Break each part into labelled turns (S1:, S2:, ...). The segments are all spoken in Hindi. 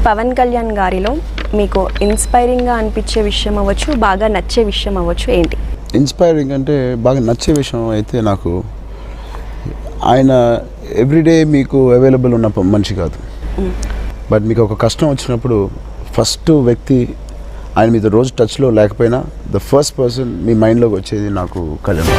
S1: పవన్ కళ్యాణ్ గారిలో మీకు ఇన్స్పైరింగ్గా అనిపించే విషయం అవ్వచ్చు, బాగా నచ్చే విషయం అవ్వచ్చు ఏంటి?
S2: ఇన్స్పైరింగ్ అంటే బాగా నచ్చే విషయం అయితే నాకు ఆయన ఎవ్రీడే మీకు అవైలబుల్ ఉన్న మనిషి కాదు. బట్ మీకు ఒక కష్టం వచ్చినప్పుడు ఫస్ట్ వ్యక్తి ఆయన మీద రోజు టచ్లో లేకపోయినా ద ఫస్ట్ పర్సన్ మీ మైండ్లోకి వచ్చేది నాకు కళ్యాణ్.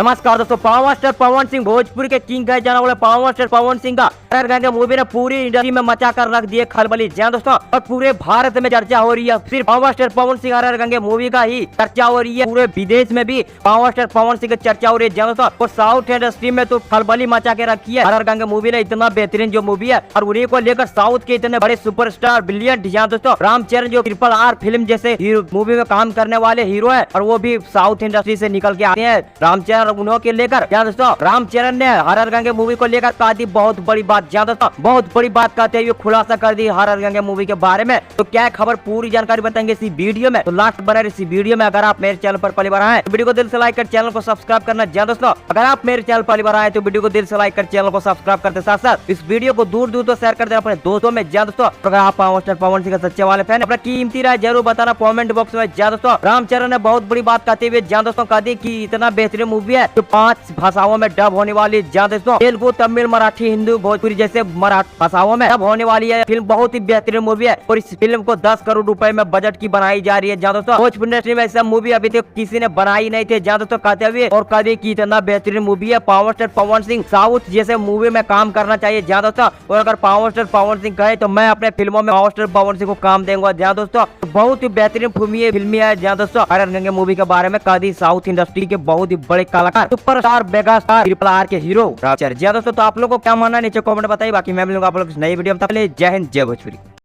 S3: नमस्कार दोस्तों, पावर मास्टर पवन सिंह भोजपुरी के किंग कहे जाने वाले पावर मास्टर पवन सिंह का के मूवी ने पूरी इंडस्ट्री में मचा कर रख दिए खलबली। जय दोस्तों, और पूरे भारत में चर्चा हो रही है। सिर्फ पावर मास्टर पवन सिंह हर गंगे मूवी का ही चर्चा हो रही है, पूरे विदेश में भी पावर मास्टर पवन सिंह की चर्चा हो रही है। जय दोस्तों, और साउथ इंडस्ट्री में तो खलबली मचा के रखी है हर गंगे मूवी ने। इतना बेहतरीन जो मूवी है और उन्हीं को लेकर साउथ के इतने बड़े सुपरस्टार ब्रिलियंट जहाँ दोस्तों रामचरण जो RRR फिल्म जैसे मूवी में काम करने वाले हीरो है और वो भी साउथ इंडस्ट्री से निकल के आते हैं। रामचरण उन्हों के लेकर जहाँ दोस्तों रामचरण ने हर गंगे मूवी को लेकर कहा दी बहुत बड़ी बात। जहाँ दोस्तों बहुत बड़ी बात कहते हुए खुलासा कर दी हर गंगे मूवी के बारे में। तो क्या खबर पूरी जानकारी बताएंगे इसी वीडियो में, तो लास्ट बने इसी वीडियो में। अगर आप मेरे चैनल पर पहली बार आए तो वीडियो को दिल से लाइक कर चैनल को सब्सक्राइब करना। जहाँ दोस्तों अगर आप मेरे चैनल पहली बार आए तो वीडियो को दिल से लाइक कर चैनल को सब्सक्राइब करते साथ साथ इस वीडियो को दूर दूर तो शेयर कर देना अपने दोस्तों में। जहाँ दोस्तों अगर आप पावर मास्टर पवन सिंह के सच्चे वाले फैन अपना कीमती राय जरूर बताना कमेंट बॉक्स में। जहाँ दोस्तों रामचरण ने बहुत बड़ी बात कहते हुए जहाँ दोस्तों कहा दी कि इतना बेहतरीन मूवी है जो 5 भाषाओं में डब होने वाली। जहाँ दोस्तों तेलुगु, तमिल, मराठी, हिंदी, भोजपुरी जैसे मराठी भाषाओं में डब होने वाली है। फिल्म बहुत ही बेहतरीन मूवी है और इस फिल्म को 10 करोड़ रुपए में बजट की बनाई जा रही है। जहाँ दोस्तों भोजपुरी इंडस्ट्री में ऐसा मूवी अभी तक किसी ने बनाई नहीं थे। जहाँ दोस्तों कहते हुए और कहा कि इतना बेहतरीन मूवी है power star Pawan Singh south जैसे मूवी में काम करना चाहिए। जहाँ दोस्तों और अगर पावर स्टार पवन सिंह कहे तो मैं अपने फिल्मों में पावर स्टार पवन सिंह को काम देंगे। जहाँ दोस्तों बहुत ही बेहतरीन फिल्मी है। जहाँ दोस्तों हर गंगे मूवी के बारे में कहा दी साउथ इंडस्ट्री के बहुत ही बड़े कलाकार सुपरस्टार मेगा स्टार RRR के हीरो रामचरण। जहाँ दोस्तों तो आप लोगों को क्या मानना नीचे कमेंट बताइए। बाकी मैं मिलूंगा आप लोग नई वीडियो में। जय हिंद, जय भोजपुरी।